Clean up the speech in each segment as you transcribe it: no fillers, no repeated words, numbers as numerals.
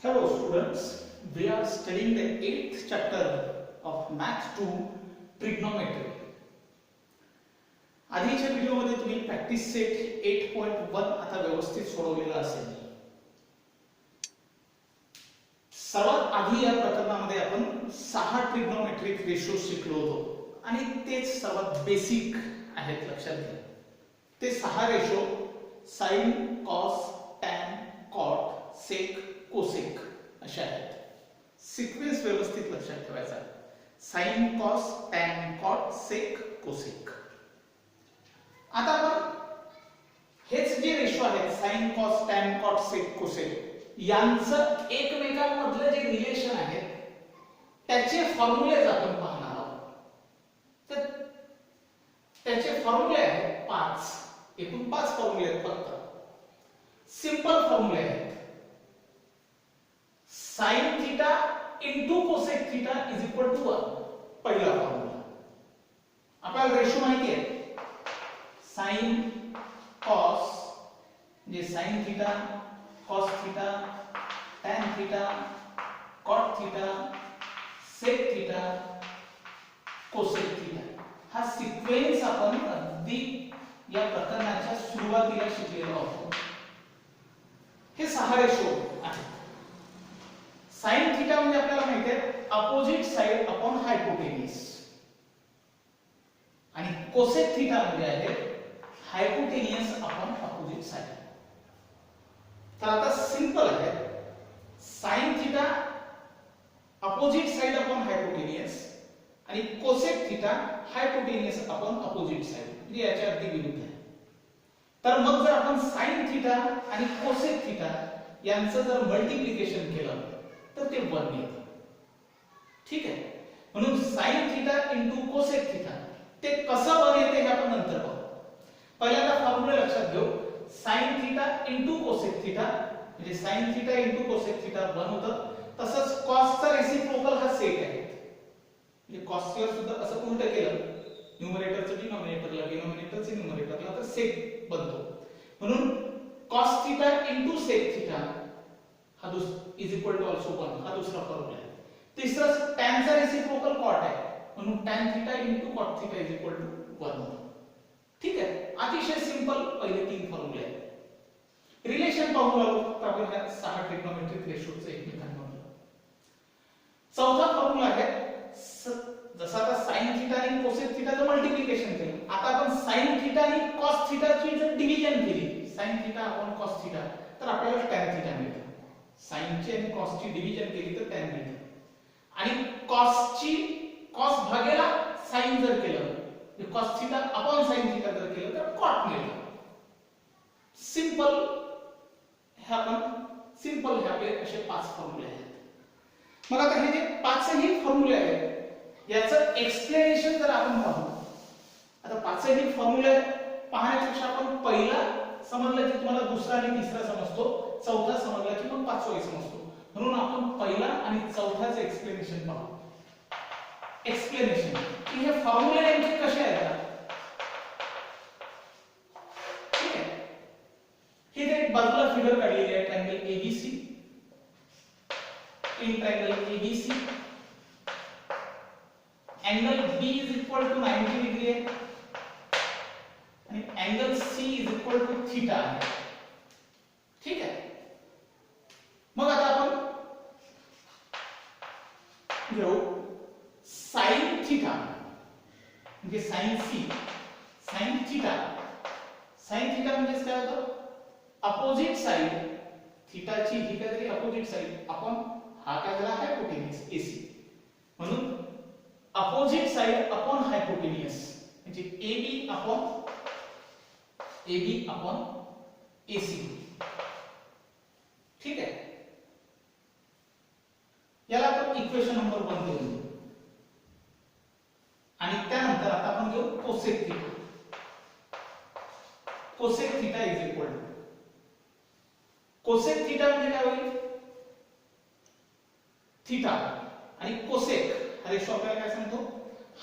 Hello students, we are studying the 8th chapter of Math 2 Trigonometry. आधीच्या व्हिडिओमध्ये तुम्ही practice set 8.1 आता व्यवस्थित सोडवलेला असेल. सर्वात आधी या प्रकरणामध्ये आपण 6 ट्रिग्नोमेट्रिक रेशो शिकलो होतो आणि तेच सर्वात बेसिक आहेत लक्षात घ्या. ते 6 ratio sin, cos, tan, cot, sec, cosec अशा आहेत. सिक्वेन्स व्यवस्थित लक्षात ठेवायचा. साइन, कॉस, टॅन, कॉट, सेक, कोसेक. आता आपण हेच जे रेशो आहेत साइन, कॉस, टॅन, कॉट, सेक, कोसेक यांचं एकमेकांमधलं जे रिलेशन आहे त्याचे फॉर्म्युलेज आपण पाहणार आहोत. तर त्याचे फॉर्म्युले आहेत 5. एकूण 5 फॉर्म्युले आहेत. फक्त सिंपल फॉर्म्युले आहेत. sin theta into cosec theta is equal to 1. पहिला फॉर्म्युला. आपल्याला रेशो माहिती आहे. sin cos म्हणजे sin theta, cos theta, tan theta, cot theta, sec theta, cosec theta. हा सिक्वेन्स आपण अगदी या प्रकरणाच्या सुरुवातीला शिकलेलो आहोत. हे 6 रेशो आहेत. sin थीटा म्हणजे आपल्याला माहिती आहे अपोजिट साइड अपॉन हायपोटेन्यूज आणि कोसेक थीटा म्हणजे आहे हायपोटेन्यूज अपॉन अपोजिट साइड. तर आता सिंपल आहे. sin theta opposite side upon hypotenuse आणि cosec theta hypotenuse upon opposite side म्हणजे याच्या अगदी विरुद्ध आहे. तर मग जर आपण sin थीटा आणि कोसेक थीटा यांचं जर मल्टिप्लिकेशन केलं तर ते 1 येतं. ठीक आहे. म्हणून sin theta into cosec theta ते कसं 1 येते हे आपण नंतर पाहू. पहिल्यांदा फॉर्म्युला लक्षात घेऊ. sin theta into cosec theta म्हणजे sin theta into cosec theta 1 होतं. तसंच cos चा रेसिप्रोकल हा सेक आहे. म्हणजे cos ला सुद्धा असं उलट केलं न्यूमरेटरचं डिनॉमिनेटरला, डिनॉमिनेटरचं न्यूमरेटरला तर सेक बनतो. म्हणून cos theta into sec theta हा इज इक्वल टू आल्सो 1. हा दुसरा फॉर्म्युला आहे. तिसरा tan चा रेसिप्रोकल cot आहे म्हणून tan theta into cot theta is equal to 1. ठीक आहे. अतिशय सिंपल पहिले 3 फॉर्म्युले आहेत. रिलेशन पाहू लागलो तर आपण ह्या 6 ट्रिग्नोमेट्रिक रेशोचे एकमेकांमधलं. चौथा फॉर्म्युला आहे जसं आता sin थीटा आणि कोसेक थीटाचं मल्टिप्लिकेशन केलं. आता आपण sin थीटा आणि cos थीटाची जर डिव्हिजन केली sin theta upon cos theta तर आपल्याला tan थीटा मिळतं. sin ची आणि cos ची डिव्हिजन केली तर tan मिळतं. आणि cos ची cos भागेला sin जर केलं म्हणजे cos theta upon sin theta जर केलं तर cot मिळतं. सिंपल हे आपले असे 5 फॉर्म्युले आहेत. मग आता हे जे 5ही फॉर्म्युले आहेत याचं एक्सप्लेनेशन जर आपण पाहू. आता 5ही फॉर्म्युले पाहण्यापेक्षा आपण पहिला समजला की तुम्हाला दुसरा आणि तिसरा समजतो, चौथा समजला की मग पाचवा समजतो. म्हणून आपण पहिला आणि चौथाचे एक्सप्लेनेशन पाहू. एक्सप्लेनेशन की हे फॉर्म्युले नेमके कसे आहेत. ठीक आहे. ही एक बाजूला फिगर काढलेली आहे triangle ABC. In triangle ABC angle B is equal to 90 degree आहे आणि angle C is equal to theta आहे. ठीक आहे. मग आता आपण घेऊ sin थीटा म्हणजे sin C, sin theta. sin theta म्हणजे काय होतं अपोजिट साइड थीटाची ही काहीतरी अपोजिट साइड आपण हा काय झाला हायपोटेन्यूज AC. म्हणून अपोजिट साइड अपॉन हायपोटेन्यूज म्हणजे AB अपॉन AC. ठीक आहे. याला आपण इक्वेशन नंबर 1 घेऊ आणि त्यानंतर आता आपण घेऊ cosec theta. Cosec theta is equal to cosec theta म्हणजे काय होईल थीटा आणि कोसेक हा रेशो आपल्याला काय सांगतो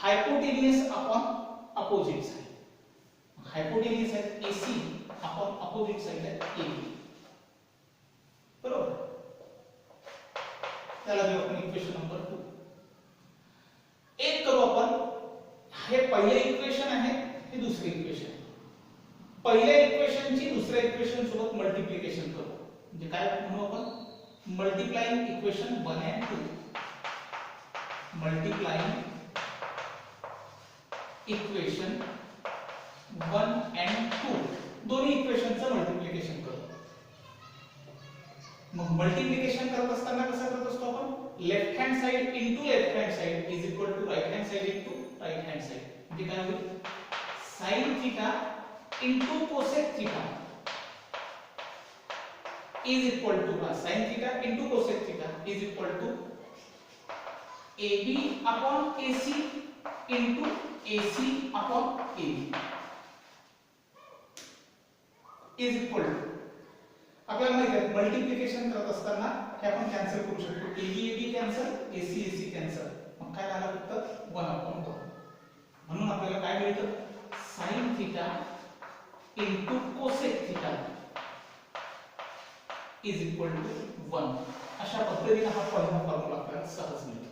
हायपोटेन्यूज अपॉन अपोजिट साइड. हायपोटेन्यूज आहे AC अपॉन अपोजिट साइड आहे AB. बरोबर. त्याला देऊ आपण इक्वेशन नंबर 2. एक करू आपण, हे पहिले इक्वेशन आहे, हे दुसरे इक्वेशन आहे. पहिल्या इक्वेशनची दुसऱ्या इक्वेशन सोबत मल्टिप्लिकेशन करू, म्हणजे काय म्हणू आपण, multiplying equation 1 and 2. Multiplying equation 1 and 2 दोन्ही इक्वेशनचं मल्टिप्लिकेशन करू. मग मल्टिप्लिकेशन करत असताना कसं करत असतो आपण, left hand side into left hand side is equal to right hand side into right hand side. म्हणजे काय होईल, sin theta into cosec theta is equal to sin theta into cosec theta is equal to AB upon AC into AC upon AB is equal to, आपल्याला माहिती आहे multiplication करत असताना हे आपण कॅन्सल करू शकतो. AB कॅन्सल, AC कॅन्सल, मग काय झालं, फक्त 1 अपॉन 2. म्हणून आपल्याला काय मिळतं, sin theta into cosec theta is equal to 1. अशा पद्धतीने हा पहिला फॉर्म्युला आपल्याला सहज मिळतो.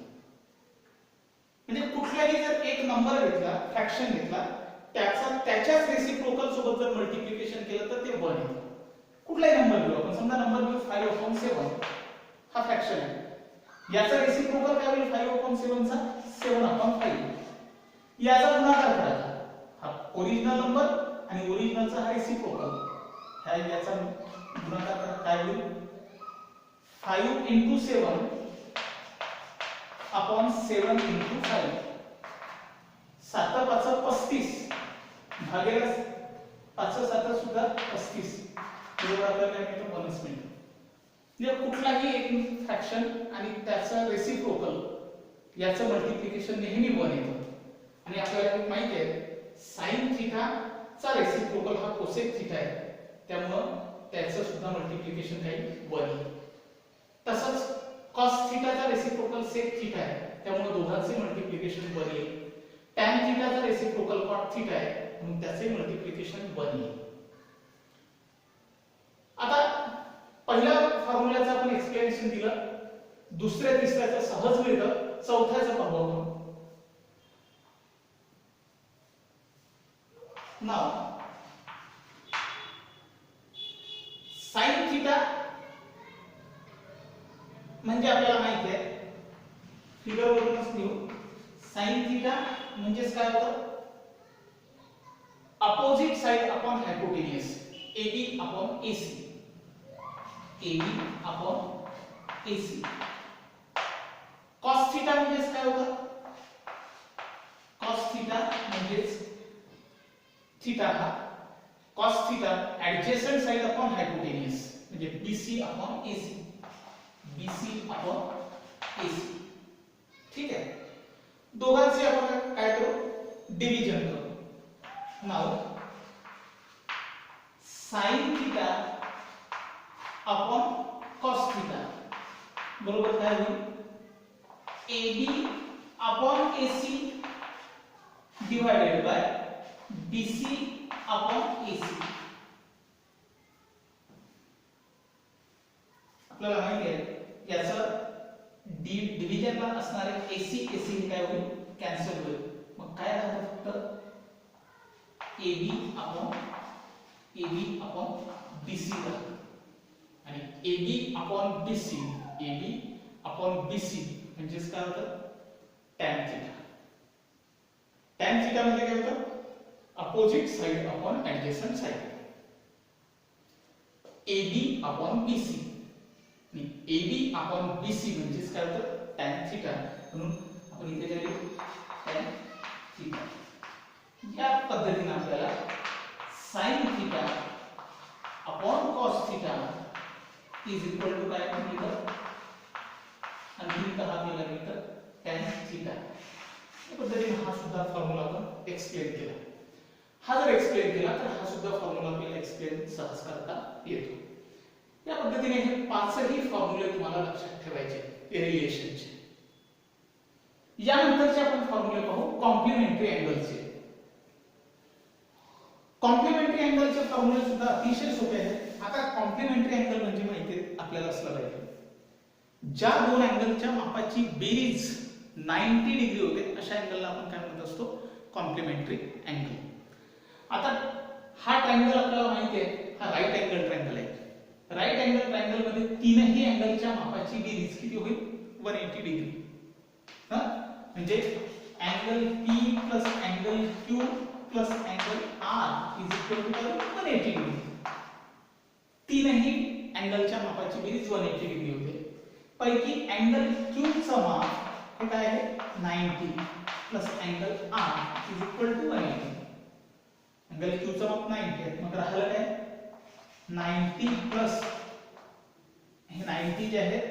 म्हणजे कुठलाही जर एक नंबर घेतला, फ्रॅक्शन घेतला, त्याच्याच रेसिप्रोकल सोबत जर मल्टिप्लिकेशन केलं तर ते 1 येतं. कुठलाही नंबर घेऊ आपण, समजा नंबर घेऊ 5/7, हा फ्रॅक्शन आहे, याचा रेसिप्रोकल काय होईल 5/7 चा 7/5. याचा गुणाकार करायचा, हा ओरिजिनल नंबर आणि ओरिजिनलचा हा रेसिप्रोकल, ह्या याचा गुणाकार करा, काय होईल 5 into 7 अपॉन 7 into 5. 7×5 35 भागेला 5×7 सुद्धा 35, बरोबर आपल्याला काय मिळतं, 1च मिळतं. म्हणजे कुठलाही एक फ्रॅक्शन आणि त्याचा रेसिप्रोकल याचं मल्टिप्लिकेशन नेहमी 1 येतं. आणि आपल्याला माहिती आहे sin थीटा चा रेसिप्रोकल हा कोसेक थीटा आहे, त्यामुळे त्याचं सुद्धा मल्टिप्लिकेशन काही 1 येईल. तसंच cos थीटाचा रेसिप्रोकल sec थीटा आहे, त्यामुळे दोघांचे मल्टिप्लिकेशन 1 येईल. tan थीटाचा रेसिप्रोकल cot थीटा आहे, म्हणून त्याचे मल्टिप्लिकेशन 1 येईल. आता पहिल्या फॉर्म्युल्याचं आपण एक्सप्लेनेशन दिलं, दुसऱ्या तिसऱ्याचं सहज मिळतं, चौथ्याचं पाहू आपण. नाव sin थीटा म्हणजे आपल्याला माहिती आहे, फिगर वरूनच लिहू, sin थीटा म्हणजेच काय होतं, opposite side upon hypotenuse, AB upon AC, AB upon AC. cos theta म्हणजेच काय होतं, cos थीटा म्हणजेच थीटा हा cos theta adjacent side upon hypotenuse, म्हणजे BC upon AC, BC upon AC. ठीक आहे, दोघांचे आपण काय करू, डिव्हिजन करू. Now sin theta upon cos theta बरोबर काय होईल, AB upon AC divided by BC upon AC. आपल्याला माहिती आहे याचं डिव्हिजनला असणारे AC हे काय होईल, कॅन्सल होईल. मग काय राहतं, फक्त AB अपॉन BC राहतं. आणि AB अपॉन BC म्हणजेच काय होतं, tan थीटा. tan थीटा म्हणजे काय होतं, opposite side upon adjacent side. AB upon BC आणि AB अपॉन BC म्हणजेच काय होतं, tan थीटा. म्हणून आपण इथे काय लिहू, tan थीटा. या पद्धतीने आपल्याला sin theta upon cos theta is equal to काय मिळतं, अंतिमतः आपल्याला मिळतं tan थीटा. या पद्धतीने हा सुद्धा फॉर्म्युला आपण एक्सप्लेन केला. हा जर एक्सप्लेन केला तर हा सुद्धा फॉर्म्युला आपल्याला एक्सप्लेन सहज करता येतो. या पद्धतीने हे पाचही फॉर्म्युले तुम्हाला लक्षात ठेवायचे रिलेशनचे. यानंतरचे आपण फॉर्म्युले पाहू कॉम्प्लिमेंटरी अँगलचे. कॉम्प्लिमेंटरी अँगलचे फॉर्म्युले सुद्धा अतिशय सोपे आहेत. आता कॉम्प्लिमेंटरी अँगल म्हणजे माहिती आपल्याला असलं पाहिजे, ज्या दोन अँगलच्या मापाची बेरीज 90 डिग्री होते अशा अँगलला आपण काय म्हणत असतो, कॉम्प्लिमेंटरी अँगल. आता हा ट्रायंगल आपल्याला माहिती आहे, हा राईट अँगल ट्रायंगल आहे. राईट अँगल ट्रायंगल मध्ये तीनही अँगलच्या मापाची बेरीज किती होईल, 180 डिग्री. म्हणजे angle P plus angle Q plus angle R is equal to 180 degree. तीनही अँगलच्या मापाची बेरीज 180 डिग्री होते. पैकी अँगल Q चा माप हे काय आहे, 90 plus angle R is equal to 180. Angle Q चा माप 90 आहे, मग राहिलं काय 90 प्लस हे 90 जे आहे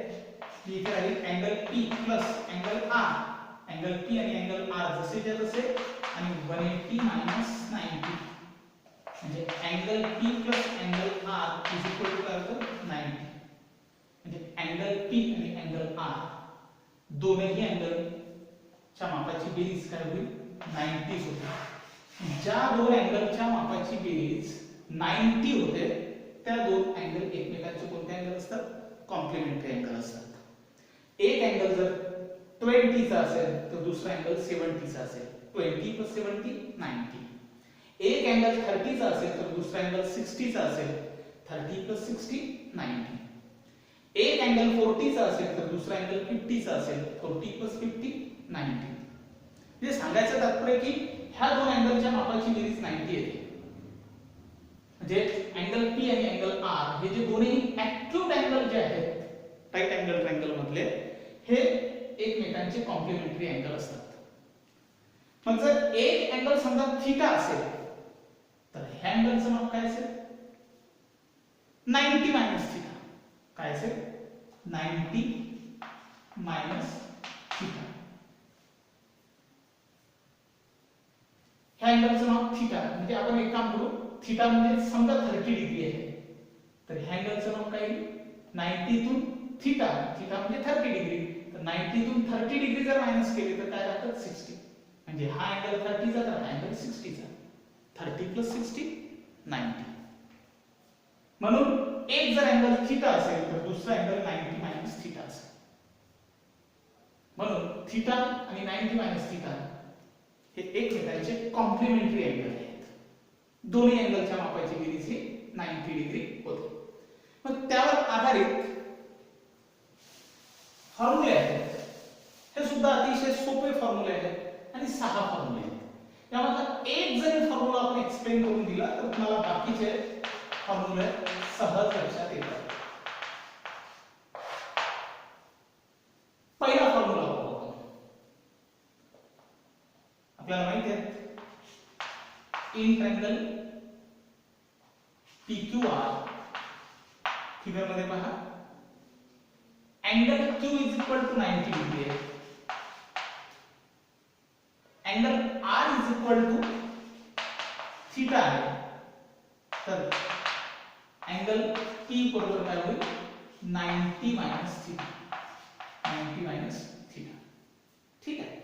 इथे राहील angle P plus angle R. Angle P आणि अँगल R जसेच्या तसे आणि 180 मायनस 90 म्हणजे angle P plus angle R is equal to काय होतं, 90. म्हणजे अँगल P आणि अँगल R दोन्ही अँगलच्या मापाची बेरीज काय होईल, 90 होते. ज्या दोन अँगलच्या मापाची बेरीज 90 होते त्या दोन अँगल एकमेकांचे कोणते अँगल असतात, कॉम्प्लिमेंटरी अँगल असतात. एक अँगल जर 20 चा असेल तर दुसरा अँगल 70 चा असेल. 20 + 70 90. एक अँगल 30 चा असेल तर दुसरा अँगल 60 चा असेल. 30 + 60 90. एक अँगल 40 चा असेल तर दुसरा अँगल 50 चा असेल. 40 + 50 90. हे सांगायचं तात्पर्य की ह्या दोन अँगलच्या मापाची बेरीज 90 येते. म्हणजे अँगल P आणि अँगल R हे जे दोन्ही ऍक्यूट अँगल जे आहेत राईट अँगल ट्रायंगल मधले हे एकमेकांचे कॉम्प्लिमेंटरी अँगल असतात. मग जर एक अँगल समजा थीटा असेल तर ह्या अँगलचं माप काय असेल, 90 मायनस थीटा. काय असेल, 90 मायनस थीटा. ह्या अँगलचं माप थीटा. म्हणजे आपण एक काम करू, थीटा म्हणजे समजा 30 डिग्री आहे तर ह्या अँगलचं माप काय येईल, 90 तून थीटा. थीटा म्हणजे 30 डिग्री. तर 90 तून 30 डिग्री जर मायनस केले तर काय राहतं, 60. म्हणजे हा अँगल 30 चा तर हा अँगल 60 चा. 30 + 60 90. म्हणून एक जर अँगल थीटा असेल तर दुसरा अँगल 90 मायनस थीटा असेल. म्हणून थीटा आणि 90 मायनस थीटा हे एकमेकांचे कॉम्प्लिमेंटरी अँगल आहेत. दोन्ही अँगलच्या मापाची बेरीज ही 90 डिग्री होते. मग त्यावर आधारित फॉर्म्युले आहेत. हे सुद्धा अतिशय सोपे फॉर्म्युले आहेत आणि 6 फॉर्म्युले आहेत. यामधला एक जरी फॉर्म्युला आपण एक्सप्लेन करून दिला तर तुम्हाला बाकीचे फॉर्म्युले सहज लक्षात येतात. पहिला फॉर्म्युला पाहू. आपल्याला माहिती आहे इन ट्रायंगल PQR फिगर मध्ये पहा angle Q is equal to 90 degree आहे. Angle R is equal to theta आहे. तर अँगल P बरोबर काय होईल, 90 मायनस थीटा. 90 minus theta. ठीक आहे.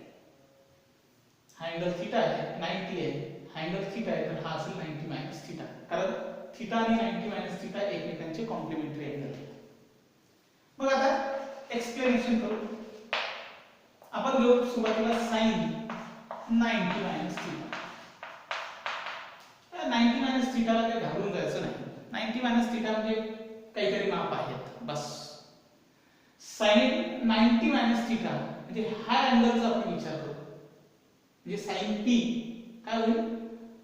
हा अँगल थीटा आहे, 90 आहे. हा अँगल थीटा आहे तर हा असेल 90 मायनस थीटा. कारण थीटा आणि 90 मायनस थीटा एकमेकांचे कॉम्प्लिमेंटरी अँगल आहेत. मग आता एक्सप्लेनेशन करू. आपण घेऊ सुरुवातीला sin 90 मायनस थीटा. 90 मायनस थीटाला काही घाबरून जायचं नाही. 90 मायनस थीटा म्हणजे काहीतरी माप आहेत बस. sin 90 मायनस थीटा म्हणजे हा अँगलचा आपण विचार करू. म्हणजे sin P काय होईल,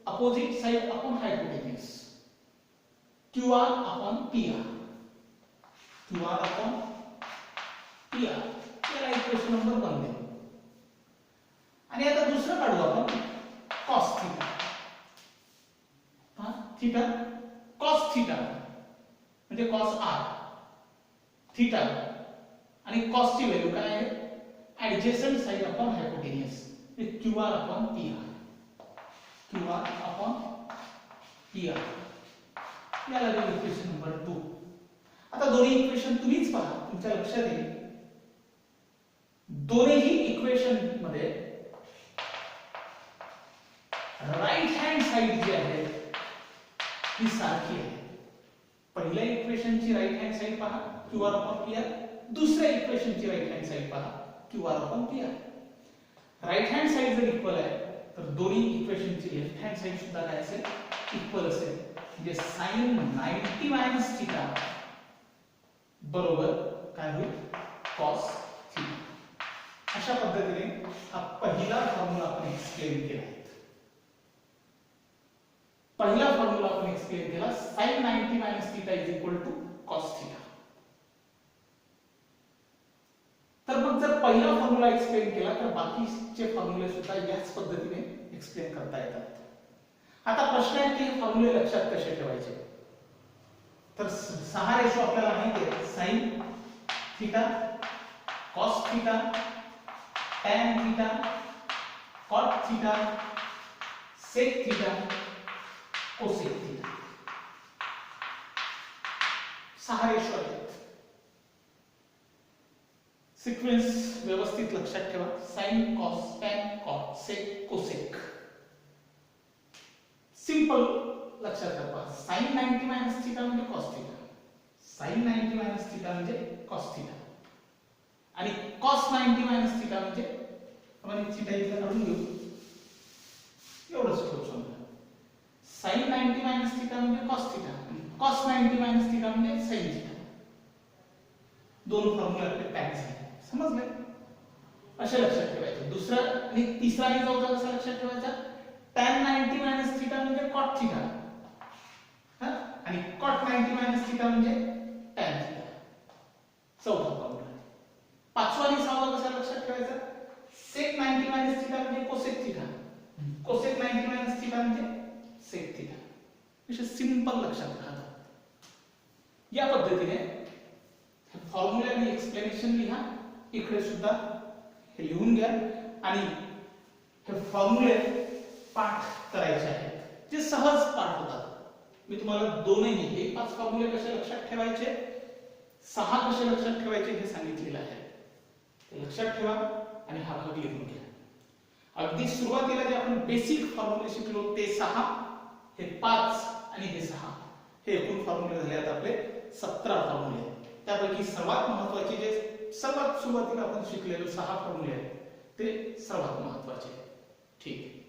opposite side upon hypotenuse. QR upon PR. QR upon PR. याला इक्वेशन नंबर 1 देऊ. आणि आता दुसरं काढू आपण cos थीटा. हा थीटा cos थीटा म्हणजे cos R थीटा आणि cos ची व्हॅल्यू काय आहे, adjacent side upon hypotenuse. QR upon PR. QR upon PR. याला देऊ इक्वेशन नंबर 2. आता दोन्ही इक्वेशन तुम्हीच पहा, तुमच्या लक्षात येईल. दोन्ही इक्वेशन मध्ये राइट हँड साइड जी आहे ही सारखी आहे. पहिल्या इक्वेशनची राइट हँड साइड पहा Q R upon P R. दुसऱ्या इक्वेशनची राईट हँड साइड पहा Q R upon P R. Right hand side जर इक्वल आहे तर दोन्ही इक्वेशनची लेफ्ट हँड साइड सुद्धा काय असेल इक्वल असेल. म्हणजे sin 90 मायनस थीटा बरोबर काय होईल cos थीटा. अशा पद्धतीने हा पहिला फॉर्म्युला आपण एक्सप्लेन केला आहे. पहिला फॉर्म्युला आपण एक्सप्लेन केला sin 90 minus theta is equal to cos theta. तर मग जर पहिला फॉर्म्युला एक्सप्लेन केला तर बाकीचे फॉर्म्युले सुद्धा याच पद्धतीने एक्सप्लेन करता येतात. आता प्रश्न आहे की हे फॉर्म्युले लक्षात कसे ठेवायचे. तर 6 रेशो आपल्याला माहिती आहे sin theta cos theta tan theta cot theta sec theta cosec theta. 6 ratio आहेत. सिक्वेन्स व्यवस्थित लक्षात ठेवा. sin cos tan cot sec cosec. Simple लक्षात ठेवा. sin 90 मायनस थीटा म्हणजे cos theta. sin 90 minus theta म्हणजे cos थीटा आणि cos 90 minus theta म्हणजे आपण थीटा इथे काढून घेऊ. एवढंच ठेवू. sin 90 मायनस थीटा म्हणजे cos थीटा आणि cos 90 मायनस थीटा म्हणजे sin थीटा. दोन फॉर्म्युला आपले पॅक झाले. समजले? असे लक्षात ठेवायचे. दुसरा आणि तिसरा आणि चौथा कसा लक्षात ठेवायचा. tan 90 मायनस थीटा म्हणजे cot थीटा आणि cot 90 मायनस थीटा म्हणजे tan थीटा. चौथा फॉर्म्युला. पाचवा आणि सहावा कसा लक्षात ठेवायचा. sec 90 मायनस थीटा म्हणजे cosec theta. cosec 90 minus theta म्हणजे sec थीटा. विषय सिंपल लक्षात राहतात. या पद्धतीने फॉर्म्युला आणि एक्सप्लेनेशन लिहा. इकडे सुद्धा हे लिहून घ्या आणि हे फॉर्म्युले पाठ करायचे आहेत जे सहज पाठ होतात. मी तुम्हाला दोनही हे 5 फॉर्म्युले कसे लक्षात ठेवायचे 6 कसे लक्षात ठेवायचे हे सांगितलेलं आहे. ते लक्षात ठेवा आणि हा भाग लिहून घ्या. अगदी सुरुवातीला जे आपण बेसिक फॉर्म्युले शिकलो ते 6, हे 5 आणि हे 6 हे एकूण फॉर्म्युले झाले आहेत आपले 17 फॉर्म्युले. त्यापैकी सर्वात महत्त्वाचे जे सर्वात सुरुवातीला आपण शिकलेले 6 फॉर्म्युले आहेत ते सर्वात महत्त्वाचे. ठीक आहे.